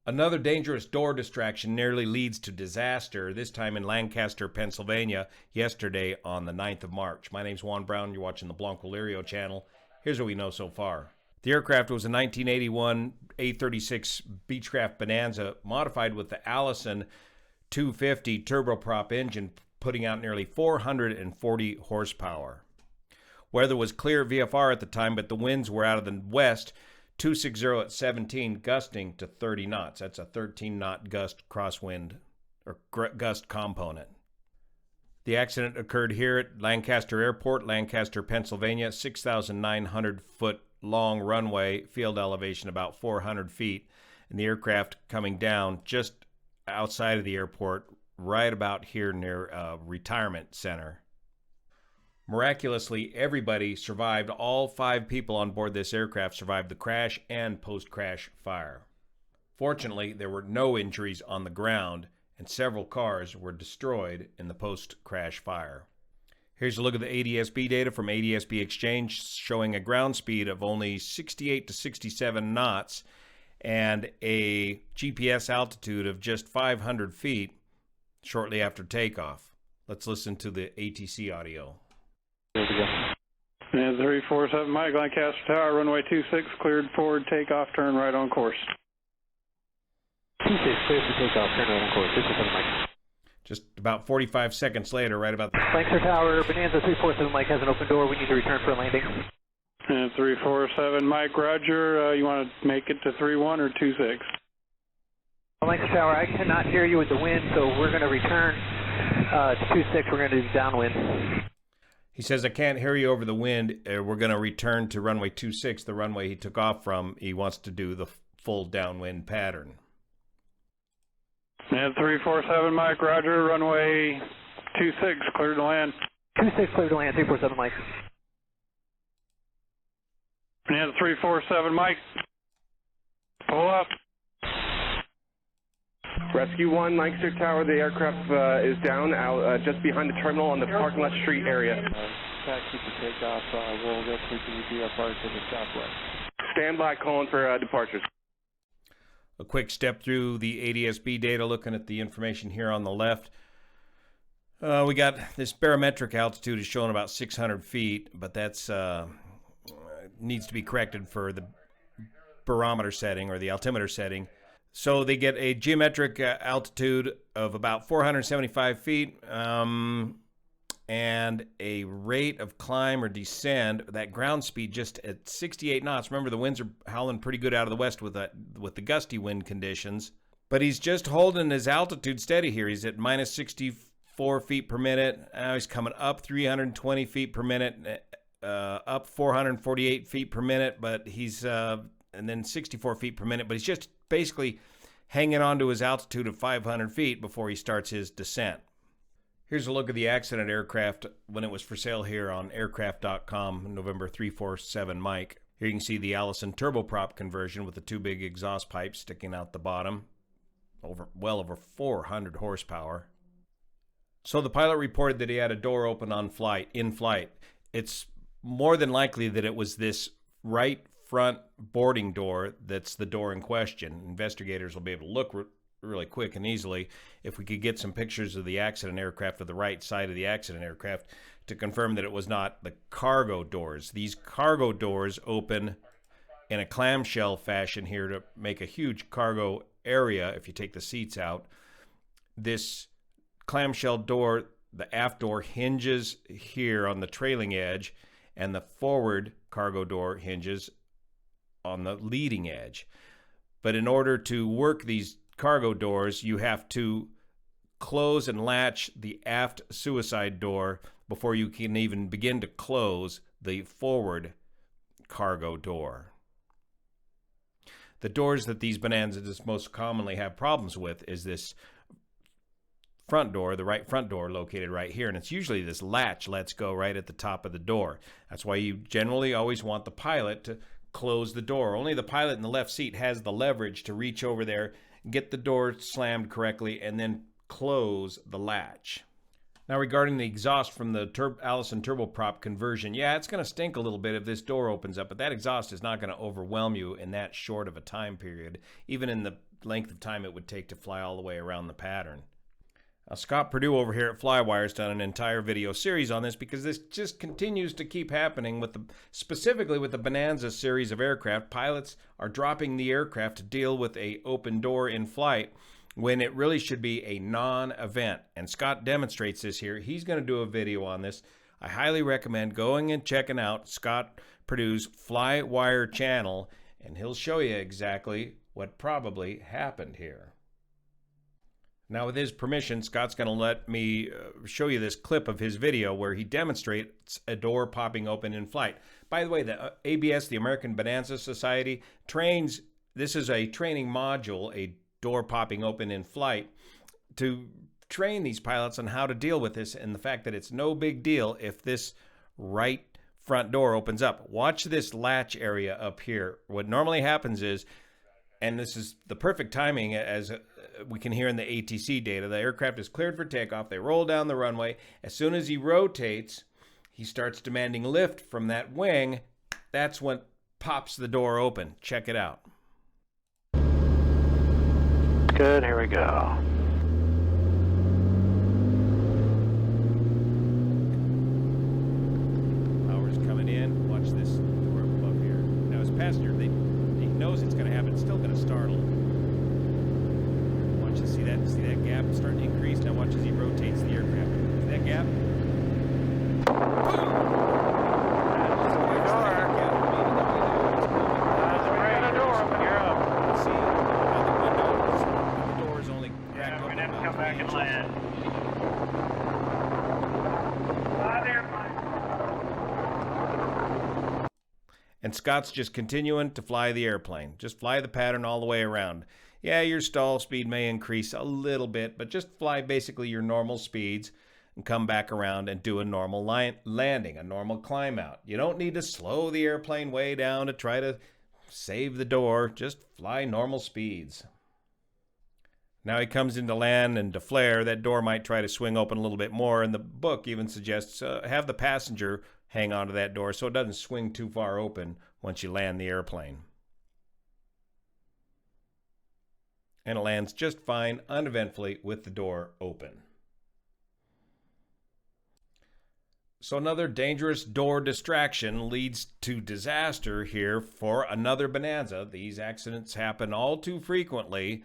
Another dangerous door distraction nearly leads to disaster, this time in Lancaster, Pennsylvania, yesterday on the 9th of March. My name's Juan Brown. You're watching the BLANCOLIRIO channel. Here's what we know so far. The aircraft was a 1981 A-36 Beechcraft Bonanza modified with the Allison 250 turboprop engine, putting out nearly 440 horsepower. Weather was clear VFR at the time, but the winds were out of the west, 260 at 17, gusting to 30 knots. That's a 13-knot gust crosswind or gust component. The accident occurred here at Lancaster Airport, Lancaster, Pennsylvania, 6,900-foot long runway, field elevation about 400 feet, and the aircraft coming down just outside of the airport, right about here near a retirement center. Miraculously, everybody survived. All 5 people on board this aircraft survived the crash and post-crash fire. Fortunately, there were no injuries on the ground, and several cars were destroyed in the post-crash fire. Here's a look at the ADS-B data from ADS-B Exchange, showing a ground speed of only 68 to 67 knots and a GPS altitude of just 500 feet shortly after takeoff. Let's listen to the ATC audio. And 347 Mike, Lancaster Tower, runway 26, cleared forward, takeoff, turn right on course. 26, cleared for takeoff, turn right on course, 347 Mike. Just about 45 seconds later, right about the... Lancaster Tower, Bonanza 347 Mike has an open door, we need to return for a landing. And 347 Mike, roger, you want to make it to 31 or 26? Lancaster Tower, I cannot hear you with the wind, so we're going to return to 26, we're going to do downwind. He says, I can't hear you over the wind. We're going to return to runway 26, the runway he took off from. He wants to do the full downwind pattern. And 347 Mike, roger, runway 26, cleared to land. 26, cleared to land, 347 Mike. And 347 Mike, pull up. Rescue 1, Lancaster Tower, the aircraft is down out just behind the terminal on the parking lot street area. Taxi to take off, we'll go to the VFR to the southwest. Stand by, calling for departures. A quick step through the ADS-B data, looking at the information here on the left. We got this barometric altitude is showing about 600 feet, but that's needs to be corrected for the barometer setting or the altimeter setting. So they get a geometric altitude of about 475 feet and a rate of climb or descend, that ground speed just at 68 knots. Remember, the winds are howling pretty good out of the west with the gusty wind conditions. But he's just holding his altitude steady here. He's at minus 64 feet per minute. Now he's coming up 320 feet per minute, up 448 feet per minute, but he's... and then 64 feet per minute, but he's just basically hanging on to his altitude of 500 feet before he starts his descent. Here's a look at the accident aircraft when it was for sale here on aircraft.com, November 347 Mike. Here you can see the Allison turboprop conversion with the 2 big exhaust pipes sticking out the bottom, well over 400 horsepower. So the pilot reported that he had a door open in flight. It's more than likely that it was this right front boarding door that's the door in question. Investigators will be able to look really quick and easily. If we could get some pictures of the accident aircraft, or the right side of the accident aircraft, to confirm that it was not the cargo doors. These cargo doors open in a clamshell fashion here to make a huge cargo area if you take the seats out. This clamshell door, the aft door, hinges here on the trailing edge, and the forward cargo door hinges on the leading edge. But in order to work these cargo doors, you have to close and latch the aft suicide door before you can even begin to close the forward cargo door. The doors that these Bonanzas most commonly have problems with is this front door, the right front door located right here, and it's usually this latch lets go right at the top of the door. That's why you generally always want the pilot to close the door. Only the pilot in the left seat has the leverage to reach over there, get the door slammed correctly, and then close the latch. Now, regarding the exhaust from the Allison turboprop conversion, yeah, it's going to stink a little bit if this door opens up, but that exhaust is not going to overwhelm you in that short of a time period. Even in the length of time it would take to fly all the way around the pattern. Now, Scott Perdue over here at Flywire has done an entire video series on this because this just continues to keep happening specifically with the Bonanza series of aircraft. Pilots are dropping the aircraft to deal with an open door in flight when it really should be a non-event. And Scott demonstrates this here. He's going to do a video on this. I highly recommend going and checking out Scott Perdue's Flywire channel, and he'll show you exactly what probably happened here. Now, with his permission, Scott's going to let me show you this clip of his video where he demonstrates a door popping open in flight. By the way, the ABS, the American Bonanza Society, trains, this is a training module, a door popping open in flight, to train these pilots on how to deal with this and the fact that it's no big deal if this right front door opens up. Watch this latch area up here. What normally happens is, and this is the perfect timing as we can hear in the ATC data, the aircraft is cleared for takeoff. They roll down the runway. As soon as he rotates, he starts demanding lift from that wing. That's when pops the door open. Check it out. Good, here we go. Power's coming in. Watch this door above here. Now, as passenger, he knows it's going to happen. It's still going to startle. Watch you see that gap starting to increase. Now watch as he rotates the aircraft. See that gap? And Scott's just continuing to fly the airplane. Just fly the pattern all the way around. Yeah, your stall speed may increase a little bit, but just fly basically your normal speeds and come back around and do a normal landing, a normal climb out. You don't need to slow the airplane way down to try to save the door. Just fly normal speeds. Now he comes into land and to flare, that door might try to swing open a little bit more, and the book even suggests have the passenger hang onto that door so it doesn't swing too far open once you land the airplane. And it lands just fine, uneventfully, with the door open. So another dangerous door distraction leads to disaster here for another Bonanza. These accidents happen all too frequently.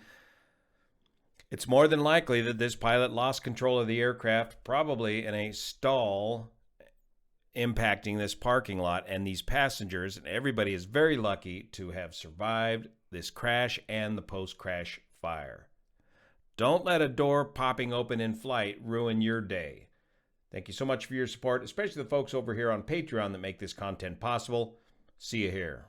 It's more than likely that this pilot lost control of the aircraft, probably in a stall, impacting this parking lot and these passengers, and everybody is very lucky to have survived this crash and the post-crash fire. Don't let a door popping open in flight ruin your day. Thank you so much for your support, especially the folks over here on Patreon that make this content possible. See you here.